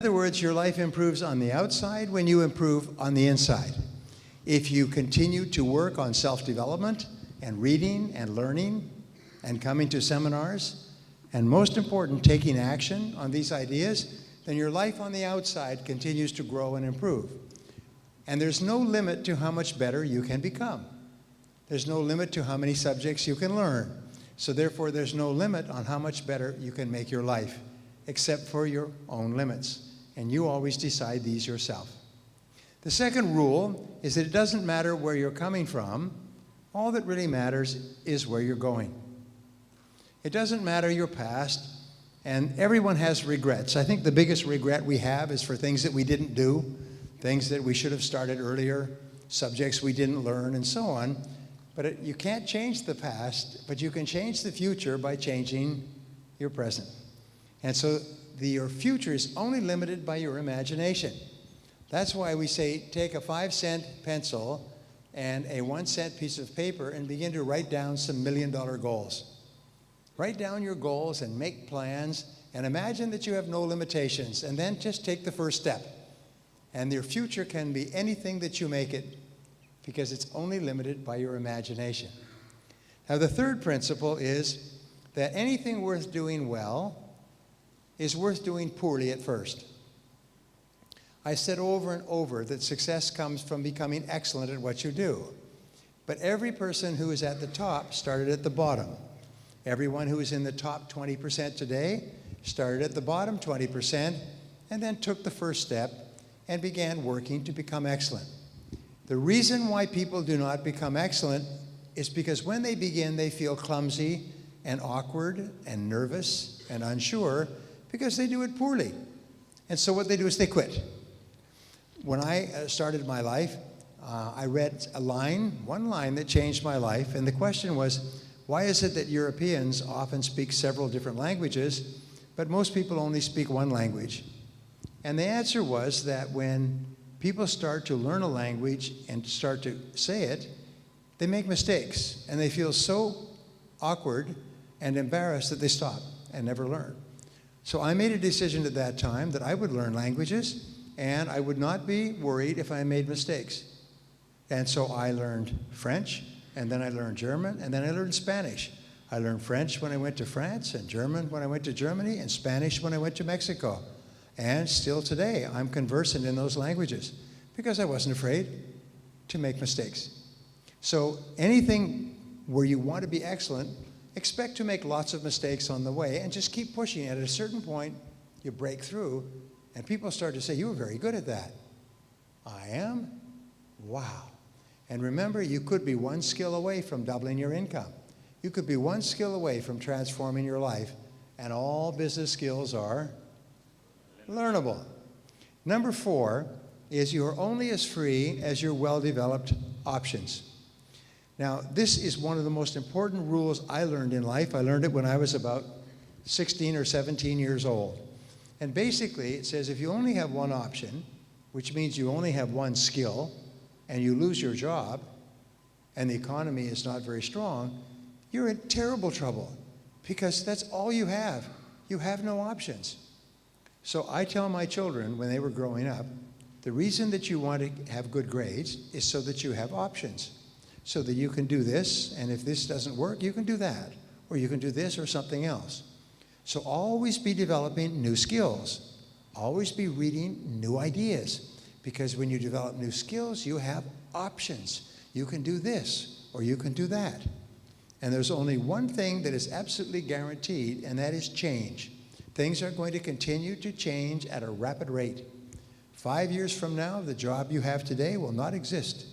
In other words, your life improves on the outside when you improve on the inside. If you continue to work on self-development and reading and learning and coming to seminars, and most important, taking action on these ideas, then your life on the outside continues to grow and improve. And there's no limit to how much better you can become. There's no limit to how many subjects you can learn. So therefore, there's no limit on how much better you can make your life, except for your own limits. And you always decide these yourself. The second rule is that it doesn't matter where you're coming from. All that really matters is where you're going. It doesn't matter your past, and everyone has regrets. I think the biggest regret we have is for things that we didn't do, things that we should have started earlier, subjects we didn't learn, and so on. But you can't change the past, but you can change the future by changing your present. And so your future is only limited by your imagination. That's why we say take a 5-cent pencil and a 1-cent piece of paper and begin to write down some million-dollar goals. Write down your goals and make plans and imagine that you have no limitations, and then just take the first step. And your future can be anything that you make it, because it's only limited by your imagination. Now, the third principle is that anything worth doing well is worth doing poorly at first. I said over and over that success comes from becoming excellent at what you do. But every person who is at the top started at the bottom. Everyone who is in the top 20% today started at the bottom 20% and then took the first step and began working to become excellent. The reason why people do not become excellent is because when they begin, they feel clumsy and awkward and nervous and unsure because they do it poorly. And so what they do is they quit. When I started my life, I read one line that changed my life, and the question was, why is it that Europeans often speak several different languages, but most people only speak one language? And the answer was that when people start to learn a language and start to say it, they make mistakes, and they feel so awkward and embarrassed that they stop and never learn. So I made a decision at that time that I would learn languages, and I would not be worried if I made mistakes. And so I learned French, and then I learned German, and then I learned Spanish. I learned French when I went to France, and German when I went to Germany, and Spanish when I went to Mexico. And still today, I'm conversant in those languages because I wasn't afraid to make mistakes. So anything where you want to be excellent, expect to make lots of mistakes on the way and just keep pushing. At a certain point, you break through, and people start to say, you were very good at that. I am? Wow. And remember, you could be one skill away from doubling your income. You could be one skill away from transforming your life, and all business skills are learnable. Number 4 is you're only as free as your well-developed options. Now, this is one of the most important rules I learned in life. I learned it when I was about 16 or 17 years old. And basically, it says if you only have one option, which means you only have one skill, and you lose your job, and the economy is not very strong, you're in terrible trouble, because that's all you have. You have no options. So I tell my children when they were growing up, the reason that you want to have good grades is so that you have options, so that you can do this, and if this doesn't work, you can do that, or you can do this or something else. So always be developing new skills. Always be reading new ideas, because when you develop new skills, you have options. You can do this, or you can do that. And there's only one thing that is absolutely guaranteed, and that is change. Things are going to continue to change at a rapid rate. 5 years from now, the job you have today will not exist.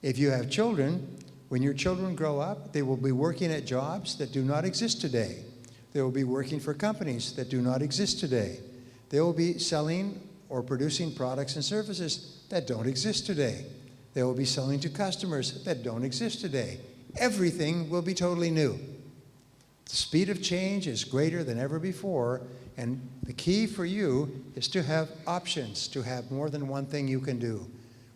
If you have children, when your children grow up, they will be working at jobs that do not exist today. They will be working for companies that do not exist today. They will be selling or producing products and services that don't exist today. They will be selling to customers that don't exist today. Everything will be totally new. The speed of change is greater than ever before, and the key for you is to have options, to have more than one thing you can do,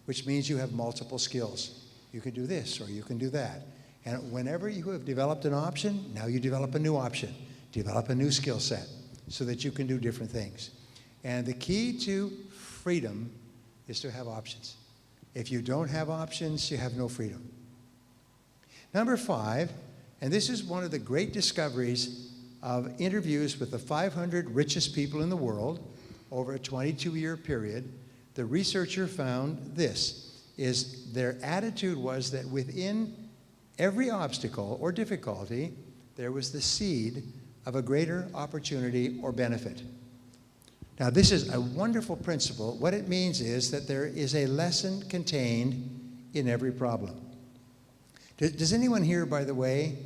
which means you have multiple skills. You can do this or you can do that. And whenever you have developed an option, now you develop a new option, develop a new skill set so that you can do different things. And the key to freedom is to have options. If you don't have options, you have no freedom. Number 5, and this is one of the great discoveries of interviews with the 500 richest people in the world over a 22-year period, the researcher found this, is their attitude was that within every obstacle or difficulty, there was the seed of a greater opportunity or benefit. Now, this is a wonderful principle. What it means is that there is a lesson contained in every problem. Does anyone here, by the way,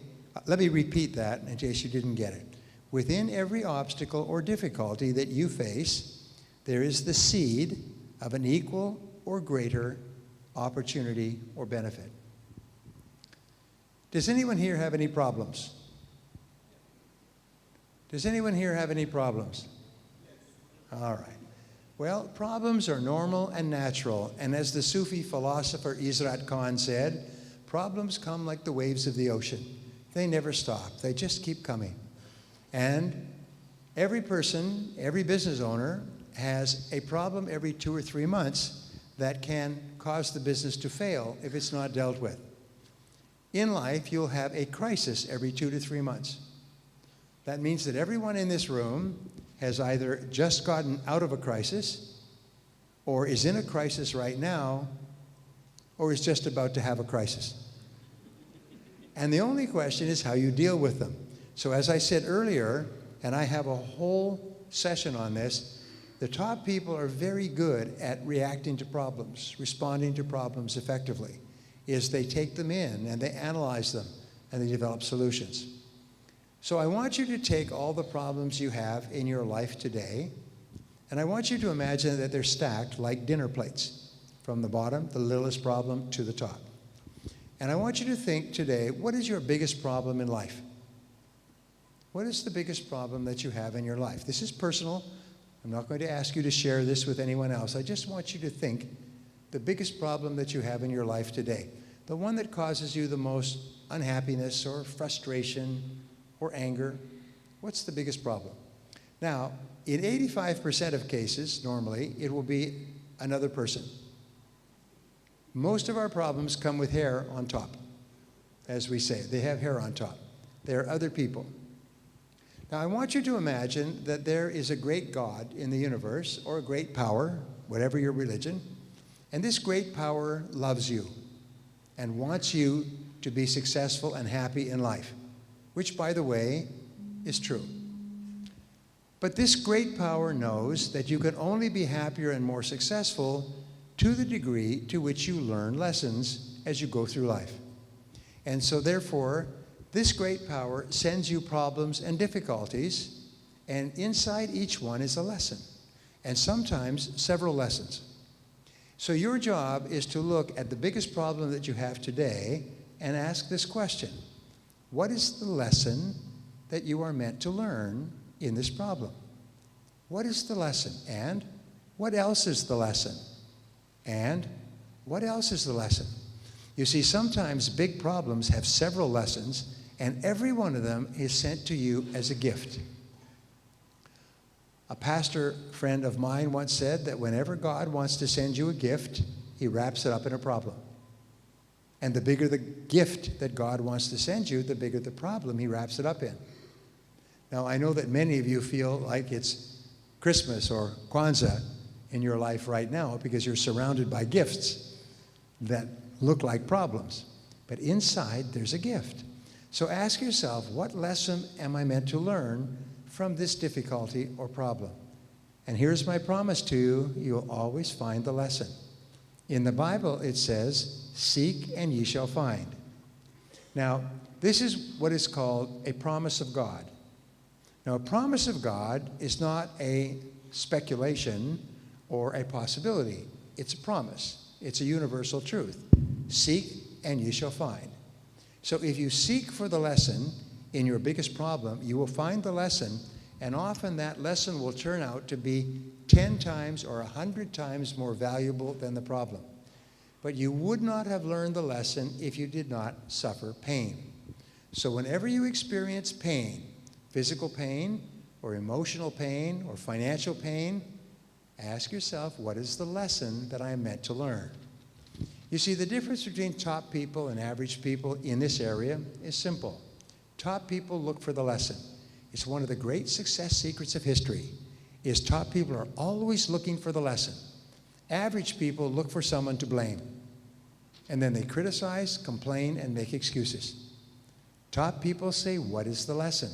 let me repeat that in case you didn't get it. Within every obstacle or difficulty that you face, there is the seed of an equal or greater opportunity or benefit. Does anyone here have any problems? Does anyone here have any problems? All right. Well, problems are normal and natural. And as the Sufi philosopher Israt Khan said, problems come like the waves of the ocean. They never stop. They just keep coming. And every person, every business owner has a problem every 2 or 3 months that can cause the business to fail if it's not dealt with. In life, you'll have a crisis every 2 to 3 months. That means that everyone in this room has either just gotten out of a crisis, or is in a crisis right now, or is just about to have a crisis. And the only question is how you deal with them. So as I said earlier, and I have a whole session on this, the top people are very good at reacting to problems, responding to problems effectively, is they take them in and they analyze them and they develop solutions. So I want you to take all the problems you have in your life today, and I want you to imagine that they're stacked like dinner plates, from the bottom, the littlest problem, to the top. And I want you to think today, what is your biggest problem in life? What is the biggest problem that you have in your life? This is personal. I'm not going to ask you to share this with anyone else. I just want you to think the biggest problem that you have in your life today, the one that causes you the most unhappiness or frustration or anger. What's the biggest problem? Now, in 85% of cases, normally, it will be another person. Most of our problems come with hair on top, as we say. They have hair on top. They are other people. Now, I want you to imagine that there is a great God in the universe, or a great power, whatever your religion, and this great power loves you and wants you to be successful and happy in life, which, by the way, is true. But this great power knows that you can only be happier and more successful to the degree to which you learn lessons as you go through life. And so therefore, this great power sends you problems and difficulties, and inside each one is a lesson, and sometimes several lessons. So your job is to look at the biggest problem that you have today and ask this question: what is the lesson that you are meant to learn in this problem? What is the lesson? And what else is the lesson? And what else is the lesson? You see, sometimes big problems have several lessons, and every one of them is sent to you as a gift. A pastor friend of mine once said that whenever God wants to send you a gift, he wraps it up in a problem. And the bigger the gift that God wants to send you, the bigger the problem he wraps it up in. Now, I know that many of you feel like it's Christmas or Kwanzaa in your life right now because you're surrounded by gifts that look like problems. But inside, there's a gift. So ask yourself, what lesson am I meant to learn from this difficulty or problem? And here's my promise to you, you'll always find the lesson. In the Bible, it says, "Seek and ye shall find." Now, this is what is called a promise of God. Now, a promise of God is not a speculation or a possibility. It's a promise. It's a universal truth. Seek and you shall find. So if you seek for the lesson in your biggest problem, you will find the lesson, and often that lesson will turn out to be 10 times or 100 times more valuable than the problem. But you would not have learned the lesson if you did not suffer pain. So whenever you experience pain, physical pain or emotional pain or financial pain, Ask yourself, what is the lesson that I am meant to learn? You see, the difference between top people and average people in this area is simple. Top people look for the lesson. It's one of the great success secrets of history, is top people are always looking for the lesson. Average people look for someone to blame. And then they criticize, complain, and make excuses. Top people say, what is the lesson?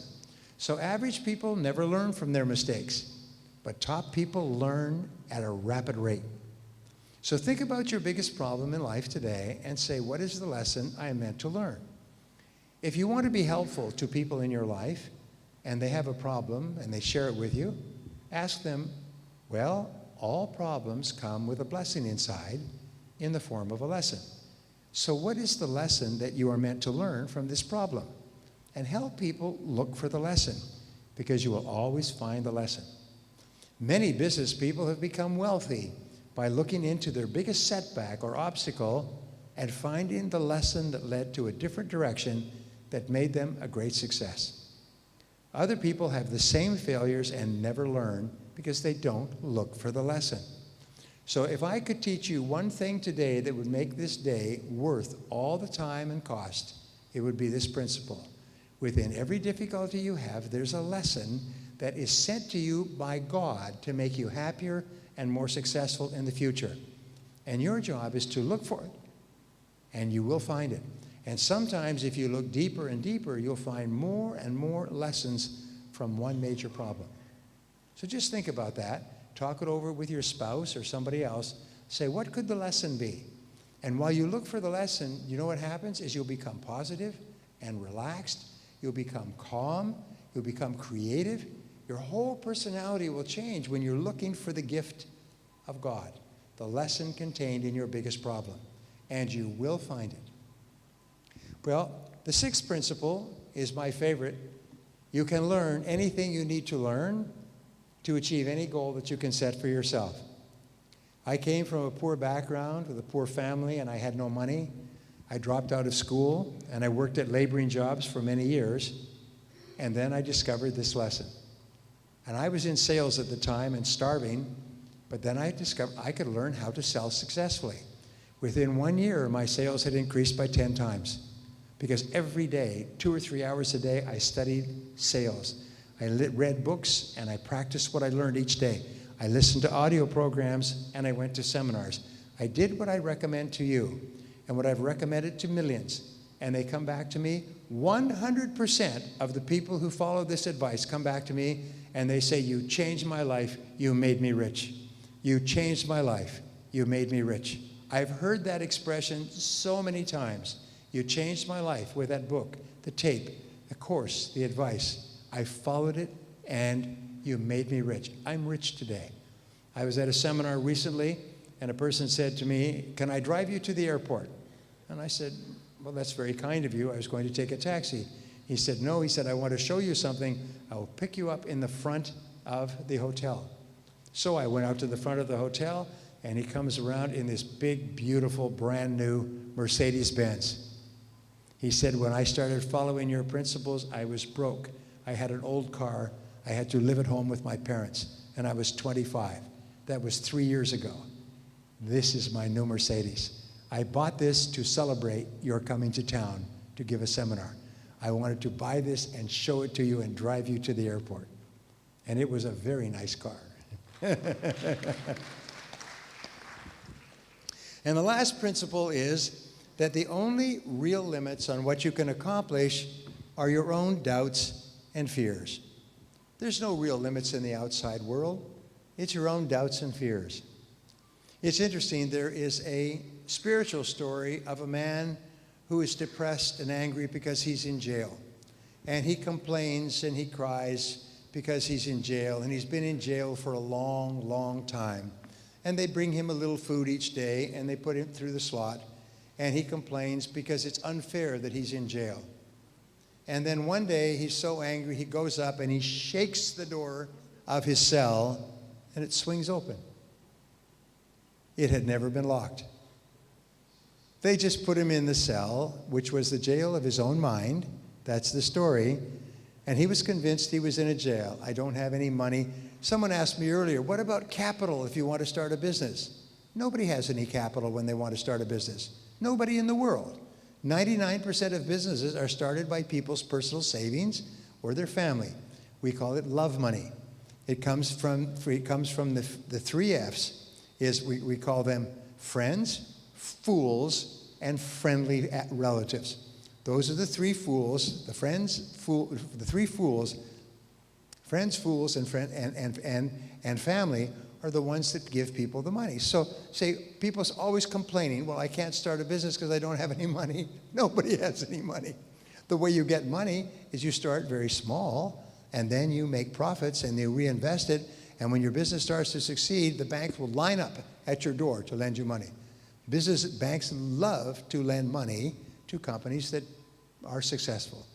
So average people never learn from their mistakes, but top people learn at a rapid rate. So think about your biggest problem in life today and say, what is the lesson I am meant to learn? If you want to be helpful to people in your life and they have a problem and they share it with you, ask them, well, all problems come with a blessing inside in the form of a lesson. So what is the lesson that you are meant to learn from this problem? And help people look for the lesson, because you will always find the lesson. Many business people have become wealthy by looking into their biggest setback or obstacle and finding the lesson that led to a different direction that made them a great success. Other people have the same failures and never learn because they don't look for the lesson. So if I could teach you one thing today that would make this day worth all the time and cost, it would be this principle. Within every difficulty you have, there's a lesson that is sent to you by God to make you happier and more successful in the future. And your job is to look for it, and you will find it. And sometimes if you look deeper and deeper, you'll find more and more lessons from one major problem. So just think about that. Talk it over with your spouse or somebody else. Say, what could the lesson be? And while you look for the lesson, you know what happens is you'll become positive and relaxed. You'll become calm. You'll become creative. Your whole personality will change when you're looking for the gift of God, the lesson contained in your biggest problem. And you will find it. Well, the sixth principle is my favorite. You can learn anything you need to learn to achieve any goal that you can set for yourself. I came from a poor background with a poor family, and I had no money. I dropped out of school, and I worked at laboring jobs for many years, and then I discovered this lesson. And I was in sales at the time and starving, but then I discovered I could learn how to sell successfully. Within 1 year, my sales had increased by 10 times, because every day, 2 or 3 hours a day, I studied sales. I read books, and I practiced what I learned each day. I listened to audio programs, and I went to seminars. I did what I recommend to you, and what I've recommended to millions. And they come back to me. 100% of the people who follow this advice come back to me, and they say, you changed my life, you made me rich. You changed my life, you made me rich. I've heard that expression so many times. You changed my life with that book, the tape, the course, the advice. I followed it, and you made me rich. I'm rich today. I was at a seminar recently, and a person said to me, can I drive you to the airport? And I said, well, that's very kind of you. I was going to take a taxi. He said, no. He said, I want to show you something. I will pick you up in the front of the hotel. So I went out to the front of the hotel, and he comes around in this big, beautiful, brand new Mercedes-Benz. He said, when I started following your principles, I was broke. I had an old car. I had to live at home with my parents, and I was 25. That was 3 years ago. This is my new Mercedes. I bought this to celebrate your coming to town to give a seminar. I wanted to buy this and show it to you and drive you to the airport. And it was a very nice car. And the last principle is that the only real limits on what you can accomplish are your own doubts and fears. There's no real limits in the outside world. It's your own doubts and fears. It's interesting, there is a spiritual story of a man who is depressed and angry because he's in jail. And he complains and he cries because he's in jail, and he's been in jail for a long, long time. And they bring him a little food each day, and they put him through the slot, and he complains because it's unfair that he's in jail. And then one day, he's so angry, he goes up and he shakes the door of his cell, and it swings open. It had never been locked. They just put him in the cell, which was the jail of his own mind. That's the story. And he was convinced he was in a jail. I don't have any money. Someone asked me earlier, what about capital if you want to start a business? Nobody has any capital when they want to start a business. Nobody in the world. 99% of businesses are started by people's personal savings or their family. We call it love money. It comes from the three F's. We call them friends, fools, and friendly relatives. Those are the three fools, the three fools, friends, fools, and family are the ones that give people the money. So say people's always complaining, well, I can't start a business because I don't have any money. Nobody has any money. The way you get money is you start very small, and then you make profits and you reinvest it, and when your business starts to succeed, the banks will line up at your door to lend you money. Banks love to lend money to companies that are successful.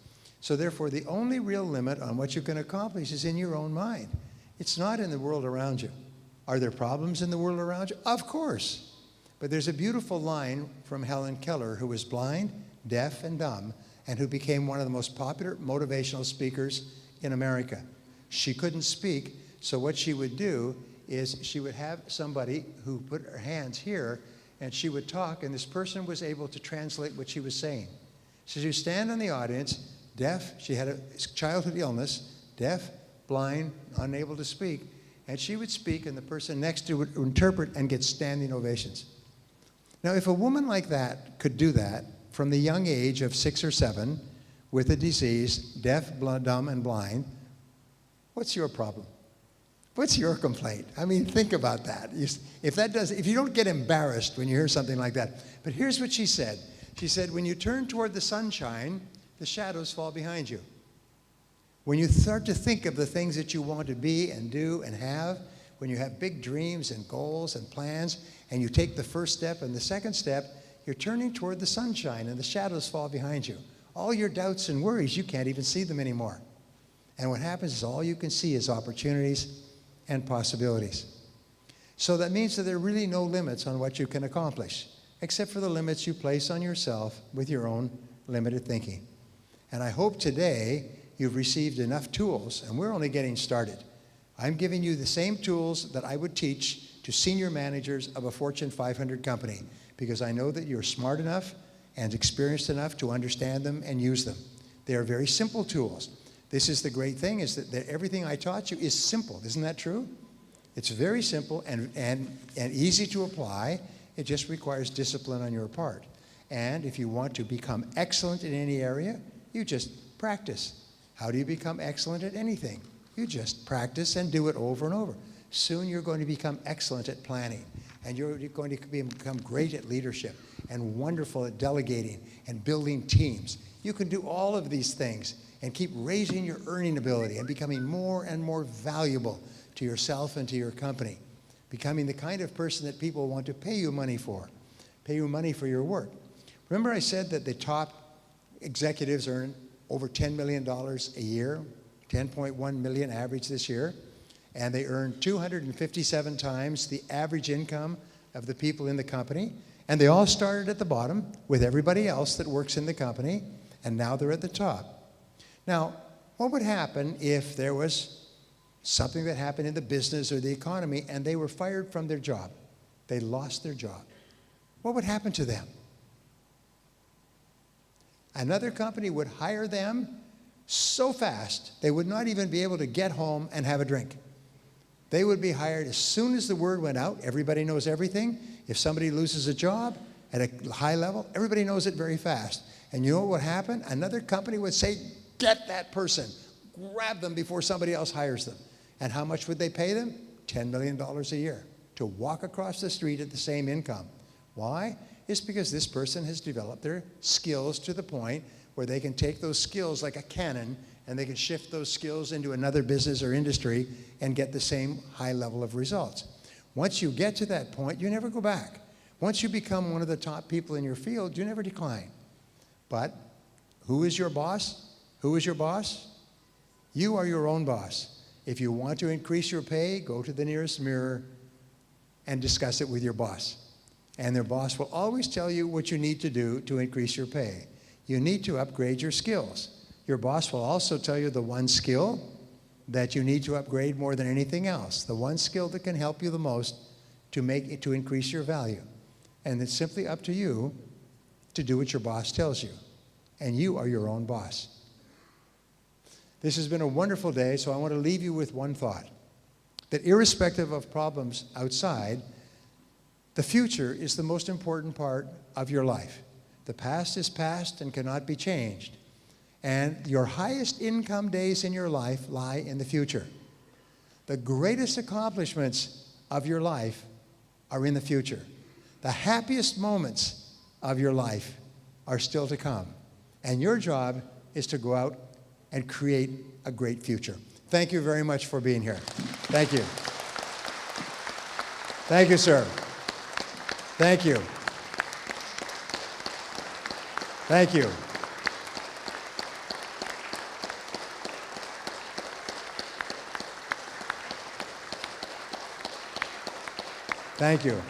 So therefore, the only real limit on what you can accomplish is in your own mind. It's not in the world around you. Are there problems in the world around you? Of course. But there's a beautiful line from Helen Keller, who was blind, deaf, and dumb, and who became one of the most popular motivational speakers in America. She couldn't speak, so what she would do is she would have somebody who put her hands here, and she would talk, and this person was able to translate what she was saying. So she would stand in the audience, deaf, she had a childhood illness, deaf, blind, unable to speak, and she would speak, and the person next to her would interpret and get standing ovations. Now, if a woman like that could do that from the young age of 6 or 7 with a disease, deaf, dumb, and blind, what's your problem? What's your complaint? I mean, think about that. If you don't get embarrassed when you hear something like that. But here's what she said. She said, when you turn toward the sunshine, the shadows fall behind you. When you start to think of the things that you want to be and do and have, when you have big dreams and goals and plans, and you take the first step and the second step, you're turning toward the sunshine and the shadows fall behind you. All your doubts and worries, you can't even see them anymore. And what happens is all you can see is opportunities and possibilities. So that means that there are really no limits on what you can accomplish, except for the limits you place on yourself with your own limited thinking. And I hope today you've received enough tools, and we're only getting started. I'm giving you the same tools that I would teach to senior managers of a Fortune 500 company, because I know that you're smart enough and experienced enough to understand them and use them. They are very simple tools. This is the great thing, is that everything I taught you is simple. Isn't that true? It's very simple and easy to apply. It just requires discipline on your part. And if you want to become excellent in any area, you just practice. How do you become excellent at anything? You just practice and do it over and over. Soon you're going to become excellent at planning, and you're going to become great at leadership and wonderful at delegating and building teams. You can do all of these things and keep raising your earning ability and becoming more and more valuable to yourself and to your company, becoming the kind of person that people want to pay you money for your work. Remember I said that the top executives earn over $10 million a year, 10.1 million average this year, and they earn 257 times the average income of the people in the company, and they all started at the bottom with everybody else that works in the company, and now they're at the top. Now, what would happen if there was something that happened in the business or the economy and they were fired from their job? They lost their job. What would happen to them? Another company would hire them so fast they would not even be able to get home and have a drink. They would be hired as soon as the word went out. Everybody knows everything. If somebody loses a job at a high level, everybody knows it very fast. And you know what would happen? Another company would say, get that person. Grab them before somebody else hires them. And how much would they pay them? $10 million a year to walk across the street at the same income. Why? It's because this person has developed their skills to the point where they can take those skills like a cannon and they can shift those skills into another business or industry and get the same high level of results. Once you get to that point, you never go back. Once you become one of the top people in your field, you never decline. But who is your boss? Who is your boss? You are your own boss. If you want to increase your pay, go to the nearest mirror and discuss it with your boss. And their boss will always tell you what you need to do to increase your pay. You need to upgrade your skills. Your boss will also tell you the one skill that you need to upgrade more than anything else, the one skill that can help you the most to increase your value. And it's simply up to you to do what your boss tells you. And you are your own boss. This has been a wonderful day, so I want to leave you with one thought, that irrespective of problems outside, the future is the most important part of your life. The past is past and cannot be changed. And your highest income days in your life lie in the future. The greatest accomplishments of your life are in the future. The happiest moments of your life are still to come. And your job is to go out and create a great future. Thank you very much for being here. Thank you. Thank you, sir. Thank you. Thank you. Thank you.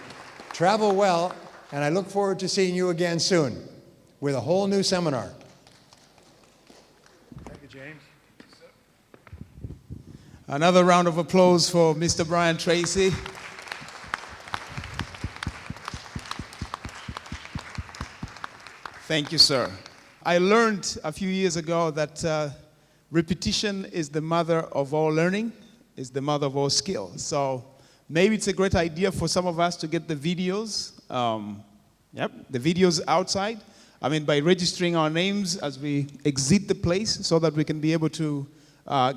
Travel well, and I look forward to seeing you again soon with a whole new seminar. Thank you, James. Another round of applause for Mr. Brian Tracy. Thank you, sir. I learned a few years ago that repetition is the mother of all learning, is the mother of all skill. So maybe it's a great idea for some of us to get the videos, the videos outside. I mean, by registering our names as we exit the place so that we can be able to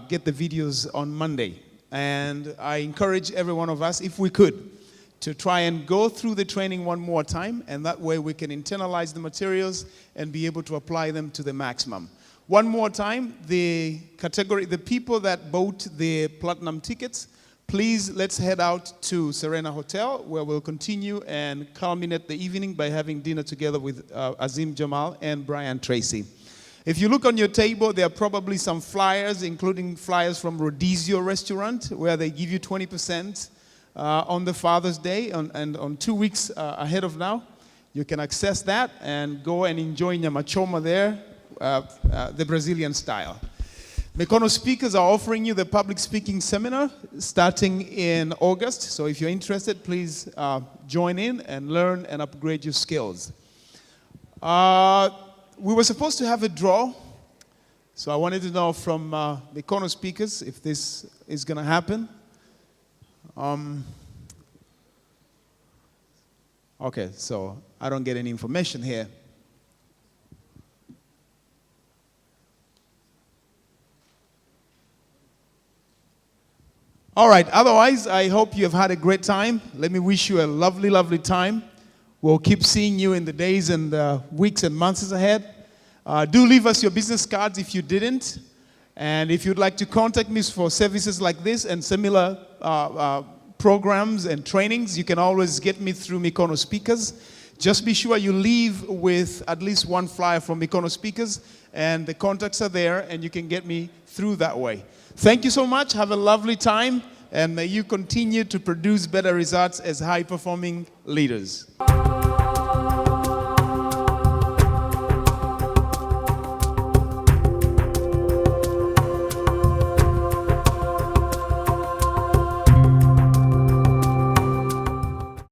get the videos on Monday. And I encourage every one of us, if we could, to try and go through the training one more time, and that way we can internalize the materials and be able to apply them to the maximum. One more time, the people that bought the platinum tickets, please let's head out to Serena Hotel, where we'll continue and culminate the evening by having dinner together with Azim Jamal and Brian Tracy. If you look on your table, there are probably some flyers, including flyers from Rodizio Restaurant, where they give you 20% on the Father's Day and on 2 weeks ahead of now. You can access that and go and enjoy Nyamachoma there, the Brazilian style. Mikono speakers are offering you the public speaking seminar starting in August. So if you're interested, please join in and learn and upgrade your skills. We were supposed to have a draw. So I wanted to know from Mikono speakers if this is going to happen. Okay, so I don't get any information here. All right, otherwise, I hope you have had a great time. Let me wish you a lovely, lovely time. We'll keep seeing you in the days and weeks and months ahead. Do leave us your business cards if you didn't. And if you'd like to contact me for services like this and similar programs and trainings, you can always get me through Mikono Speakers. Just be sure you leave with at least one flyer from Mikono Speakers, and the contacts are there, and you can get me through that way. Thank you so much. Have a lovely time, and may you continue to produce better results as high-performing leaders.